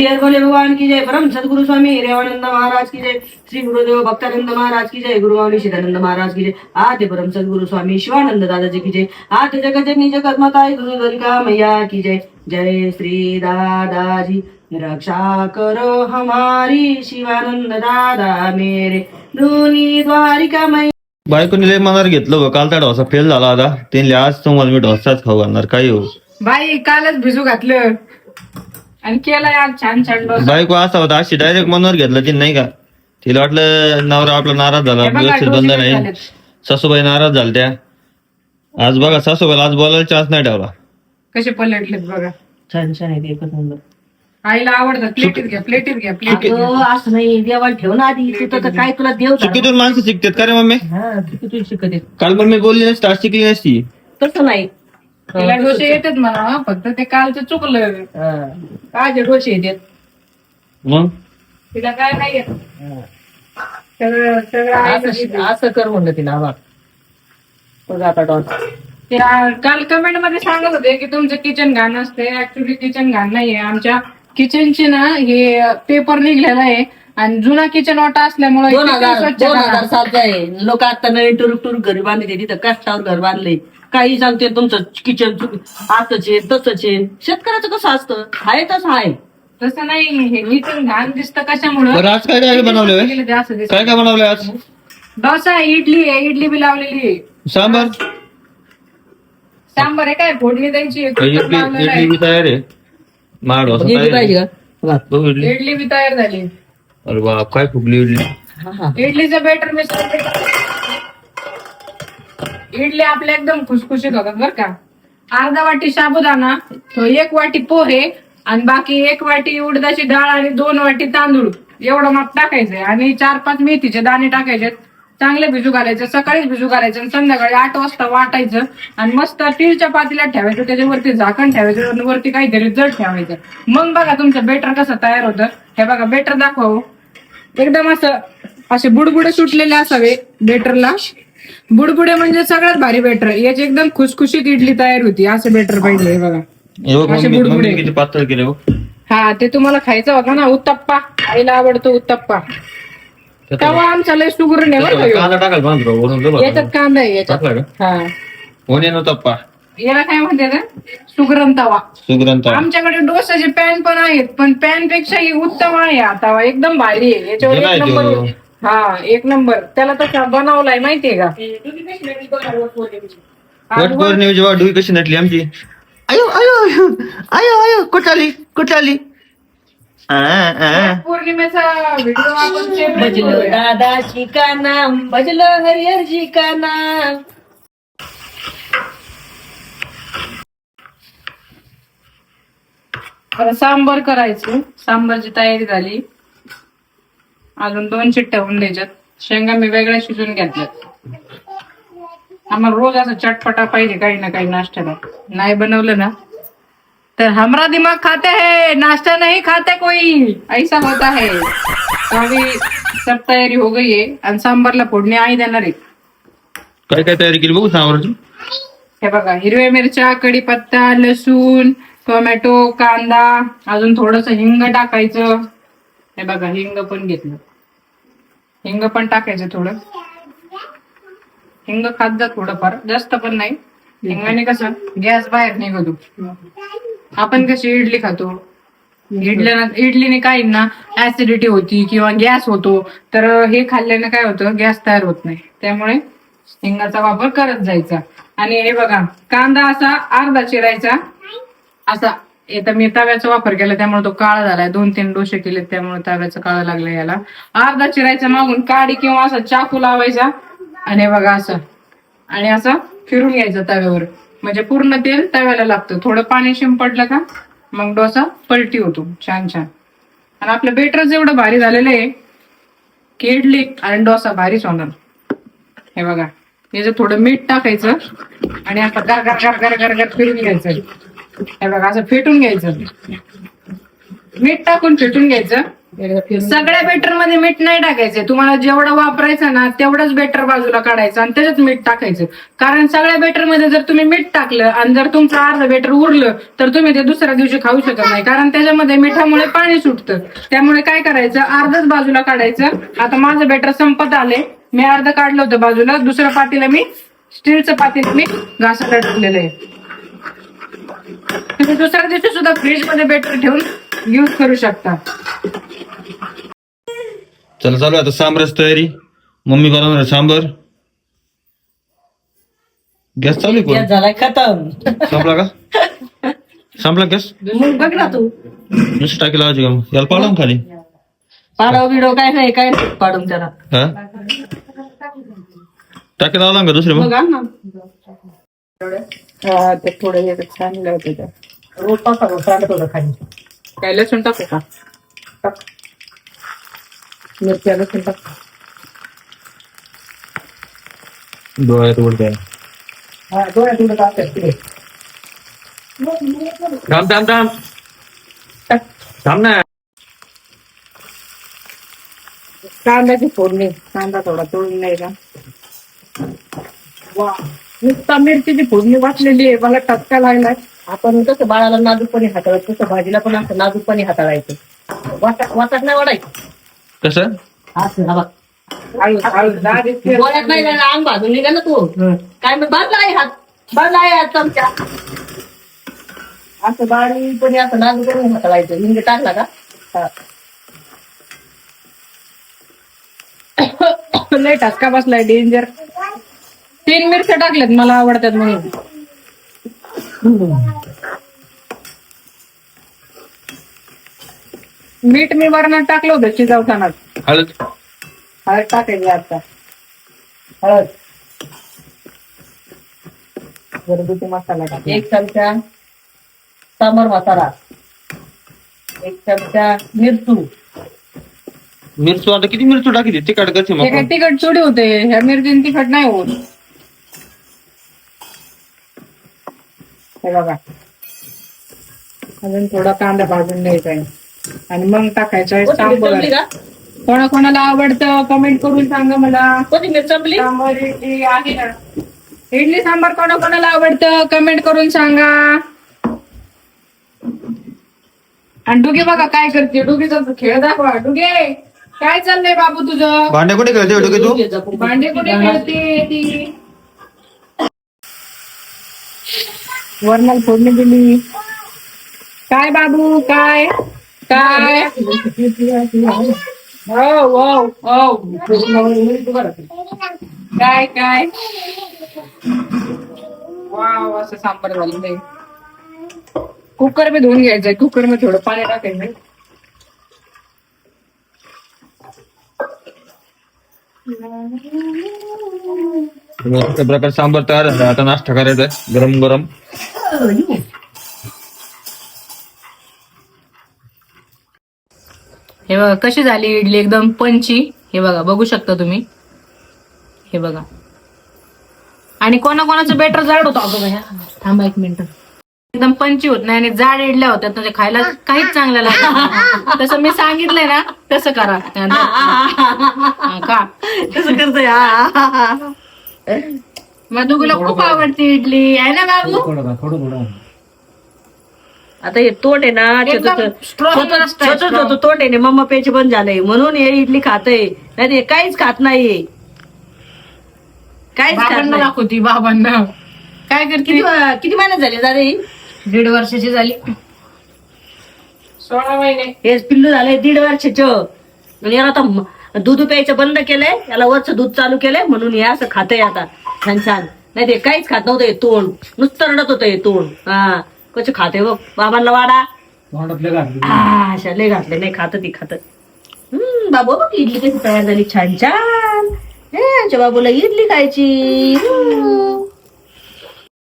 भोले भगवान की जय। परम सदगुरु स्वामी रेवानंद महाराज की जय। श्री गुरुदेव भक्तानंद महाराज की जय। गुरुवाणी सिद्धानंद महाराज की जय। आद्य परम सदगुरु स्वामी शिवानंद दादाजी की जय। आद्य जगत जननी जगन्माता गुरु द्वारिका मैया की जय। जय श्री दादाजी रक्षा करो हमारी, शिवानंद दादा मेरे दोन्ही द्वारिका मैया। बायकोने लय मनावर घेतलं बघ, काल त्या डोसा फेल झाला आता त्यांनी आज तुम्हाला मी डोसाच खाऊ घालणार. काय हो बाई, कालच भिजू घातलं आणि केलाय आज छान छान डोसा. बायको असा होता, अशी डायरेक्ट मनावर घेतलं ती नाही का. तिला वाटलं नवरा आपला नाराज झाला, हे बघा, व्यवस्थित डोसे बंद कसे नाही. झालेत. सासूबाई नाराज झाल्या त्या. आज बघा सासूबाईला आज बोलायला चान्स नाही ठेवला. कसे पलटलेत बघा. छान छान आहे एकच नंबर. आईला आवडतात. प्लेटीत घ्या, प्लेटीत घ्या, प्लेटीत घ्या. अगं, असं नाही, देवाला ठेव ना आधी. तू तर काय तुला देव झाला. चुकीतून माणसं शिकतात का रे मम्मी. हा, चुकीतून शिकत आहे. काल पण मी बोलली नसती, आज शिकली नसती. तसं नाही. तिला डोसे येतात म्हणा, फक्त ते कालचं चुकलं. हा. काचे डोसे येतात मग तिला काय नाही येत. सगळं सगळं आईला येतं. असं कर म्हणलं तिला आम्हाला. बघ आता डॉन. काल कमेंट मध्ये सांगत होते की तुमचं किचन घाण असते. ऍक्च्युली किचन घाण नाहीये. आमच्या किचनची ना हे पेपर निघलेला आहे आणि जुना किचन ओटा असल्यामुळे 2000 सालचा आहे. लोक आता नवीन टुरुक टुरुक घरी बांधले, तिथं कष्टावर घर बांधले. काही सांगते तुमचं किचन असंच आहे तसंच आहे. शेतकऱ्याचं कसं असतं, आहे तसं आहे. तसं नाही. हे किचन घाण दिसतं कशामुळे. बरं आज काय काय बनवलं असं दिसतं. काय काय बनवलंय आज. डोसा आहे, इडली आहे, इडली बी लावलेली आहे. सांबार सांबार आहे, काय फोडणी द्यायची आहे, कुकर लावलेलं आहे. इडली बी तयार आहे. माड डोसा इडली तयार पाहिजे आहे. का? बघ इडली. इडली बी तयार झाली. अरे बाप, काय फुगली इडली. हा, हा. इडलीचं बेटर मिसळ. इडली आपल्या एकदम खुसखुशीत होतात बरं का. अर्धा वाटी साबुदाणा, तो 1 वाटी पोहे आणि बाकी 1 वाटी उडदाची डाळ आणि 2 वाटी तांदूळ एवढं माप टाकायचंय आणि 4-5 मेथीचे दाणे टाकायचे. चांगले भिजू घालायचे. सकाळीच भिजू घालायचं आणि संध्याकाळी 8 वाजता वाटायचं आणि मस्त स्टीलच्या पातेल्यात ठेवायचं. त्याच्यावरती झाकण ठेवायचं आणि वरती काहीतरी जड ठेवायचं. मग बघा तुमचं बेटर कसं तयार होतं. हे बघा बेटर दाखवा. एकदम असे बुडबुडे सुटलेले असावे बेटरला. बुडबुडे म्हणजे सगळ्यात भारी बेटर. याची एकदम खुसखुशीत इडली तयार होती. असं बेटर पाहिजे. हे बघा हे बघ असे मम्मी, बुडबुडे. मम्मी किती पातळ केले बघ. हा, ते तुम्हाला खायचं होतं ना, उत्तप्पा. आईला आवडतो उत्तप्पा. तवा आमचा लय सुगरण आहे बरं का ह्यो. कांदा टाकाल पण वरून बघ. याच्यात कांदा आहे याच्यात. टाकला का हा, कोणी नव्हता. याला काय म्हणते सुगरण तवा. सुग्रंथ आमच्याकडे डोसाचे पॅन पण आहेत, पण पॅन पेक्षा ही उत्तम आहे. हा तवा एकदम भारी आहे. याच्यावर जुना 1 आहे नंबर. तो. हा, 1 नंबर. त्याला तसा बनवलाय माहितीये का. वट पौर्णिमेची वाढ कशी नटली आमची. आयो आयो आयो आयो आयो कुठाली कुठाली. पौर्णिमेचा व्हिडिओ आपण separate भजलो करूया. दादाजी का नाम, भजलो हरिहरजी का नाम. आता सांबर करायचं. सांबारची तयारी झाली. अजून 2 चिट्ट्या होऊन द्यायच्यात. शेंगा मी वेगळ्या शिजून घेतल्यात. आम्हाला रोज असं चटपटा पाहिजे काही ना काही नाश्त्याला. नाही बनवलं ना तर हमारा दिमाग खाते है, नाश्ता नहीं खाते कोई, ऐसा होता है. तो अभी सब तयारी हो गई है आणि सांबारला फोडणी आई देणार आहे. काय काय तयारी केली बघू सांबारची. हे बघा, हिरव्या मिरच्या, कढीपत्ता, लसूण, टोमॅटो, कांदा, अजून थोडस हिंग टाकायचं. हे बघा, हिंग पण घेतलं. हिंग पण टाकायचं थोडं. हिंग खात जा थोडंफार, जास्त पण नाही. हिंगाने कसं गॅस बाहेर निघतो. आपण कशी इडली खातो, इडलीने काही ना ऍसिडिटी होती किंवा गॅस होतो, तर हे खाल्ल्याने काय होतं, गॅस तयार होत नाही. त्यामुळे हिंगाचा वापर करत जायचा. आणि हे बघा, कांदा असा अर्धा चिरायचा. असा आता मी तव्याचा वापर केला त्यामुळे तो काळा झालाय. 2-3 डोसे केले त्यामुळे तव्याचा काळा लागला याला. अर्धा चिरायचा मागून काडी किंवा असा चाकू लावायचा आणि बघा असं आणि असं फिरून घ्यायचं तव्यावर. म्हणजे पूर्ण तेल तव्याला लागतं. थोडं पाणी शिंपडलं का मग डोसा पलटी होतो छान छान. आणि आपलं बेटर एवढं भारी झालेलं आहे की इडली आणि डोसा भारीच होणार. हे बघा, याचं थोडं मीठ टाकायचं आणि आता गर फिरून घ्यायचं. हे बघा, असं फेटून घ्यायचं. मीठ टाकून फेटून घ्यायचं सगळ्या बेटर मध्ये मीठ नाही टाकायचं. तुम्हाला जेवढं वापरायचं ना तेवढंच बेटर बाजूला काढायचं आणि त्याच्यात मीठ टाकायचं. कारण सगळ्या बेटर मध्ये जर तुम्ही मीठ टाकलं आणि जर तुमचं अर्ध बेटर उरलं तर तुम्ही ते दुसऱ्या दिवशी खाऊ शकत नाही. कारण त्याच्यामध्ये मिठामुळे पाणी सुटतं. त्यामुळे काय करायचं, अर्धच बाजूला काढायचं. आता माझं बेटर संपत आले, मी अर्ध काढलं होतं बाजूला. दुसऱ्या पातीला मी स्टीलचं पातीला मी घासायला ठेवलेलं आहे. तुम्ही दुसऱ्या दिवशी सुद्धा फ्रीज मध्ये बेटर ठेवून युज करू शकता. चला चालू आहे आता सांबराची तयारी. मम्मी बनवणार सांबर. गॅस चालू आहे गॅस झालाय खतम. संपला का? संपला गॅस? मग बघ ना तू, नुसतं टाकी लावायची का मग? याला पाडून खाली पाडव बिडव काय नाही, काय नाही पाडून त्याला. हा टाकी लावला का दुसरे मग? मग आण ना. हा ते थोडं छान होतं त्या. रोज पासा रोज टाकत होतं खाली. काय लसूण टाकू का? टाक. मिरच्या लसूण टाक. डोळ्यात उडते. हा, डोळ्यात उडत असतात तिथे. थांब थांब थांब थांब ना. कांद्याची फोडणी. कांदा थोडा तळून नाही का? वा, नुसता मिरचीची फोडणी वाटलेली आहे. मला टचका लागलाय. आपण कसं बाळाला नाजूकपणे हाताळायचं तसं भाजीला पण असं नाजूकपणे हाताळायचं. वाटत नाही वाढायचं कसं? असं हा बघ. हळू डोळ्यात नाही ना, अंग भाजून निघा ना तू. काय मग बाजला आहे हात, बाजला आहे हात चमचा. असं बाळीपणे असं नाजूकपणे हाताळायचं. हिंग टाकला का? हा. लय टचका बसलाय, डेंजर. 3 मिरच्या टाकल्यात, मला आवडतात म्हणून. मीठ मी वरणात टाकलं होतं शिजवताना. हळद हळद टाकायची आता. हळद घरगुती मसाला टाक. 1 चमचा सांबर मसाला, 1 चमचा मिरचू. मिरचू आता किती मिरचू टाकली? तिखट कशी हे काय मग? तिखट चुडी होते, ह्या मिरचीने तिखट नाही होत. हे बघा, अजून थोडा कांदा भाजून घ्यायचा आहे आणि मग टाकायचं सांबर. संपली का? कोणाकोणाला आवडतं कमेंट करून सांगा मला. कोथिंबीर संपली? सांबर इडली आहे ना, इडली सांबार कोणाकोणाला आवडतं कमेंट करून सांगा. आणि डुगे बघा काय करते, डुगेचा खेळ दाखवा. डुगे काय चाललंय बाबू तुझं? भांडे कुठे खेळते डोके तू? भांडे कुठे खेळते ती? वरणाला फोडणी दिली. काय बाबू काय काय? हो हो हो. काय काय? वाव, असं सांबार झालं नाही. कुकर मी धुवून घ्यायचंय. कुकर मध्ये थोडं पाणी टाकायचं. अशा प्रकारे सांबार तयार झाला. आता नाश्ता करायचा आहे गरम गरम. हे बघा कशी झाली इडली, एकदम पंची. हे बघा, बघू शकता तुम्ही. हे बघा. आणि कोणाकोणाचं बेटर जाड होतं. अगं भैया थांबा 1 मिनिट. एकदम पंची होत नाही आणि जाड इडल्या होत्या, म्हणजे खायला काहीच चांगलं लागत. तसं मी सांगितलंय ना तसं करा. का कसं करतोय? मधुगुला खूप आवडते इडली आहे ना बाबू. आता हे तोंड आहे ना, एकदम strong छोटं तोंड आहे ना, मम्मा पेचे बंद झालंय म्हणून हे इडली खातय. नाही ते काहीच खात नाही, काहीच खात बाबांना नाही. दाखवती. बाबांना काय करते? किती महिन्यात झाले दादा? 1.5 वर्षाची झाली. 16 महिने. हे पिल्लू झालंय 1.5 वर्षाचं. आणि याला आता दूध प्यायचं बंद केलंय, याला वरचं दूध चालू केलंय म्हणून हे असं खातंय आता छान छान. नाही ते काहीच खात नव्हतं हे तोंड, नुसतं रडत होतं हे तोंड. हा कसं खाते बघ. बाबांना वाडा लय घातले. नाही खात ती खात. बाबू बघ इडली कशी तयार झाली छान छान. आमच्या बाबूला इडली खायची.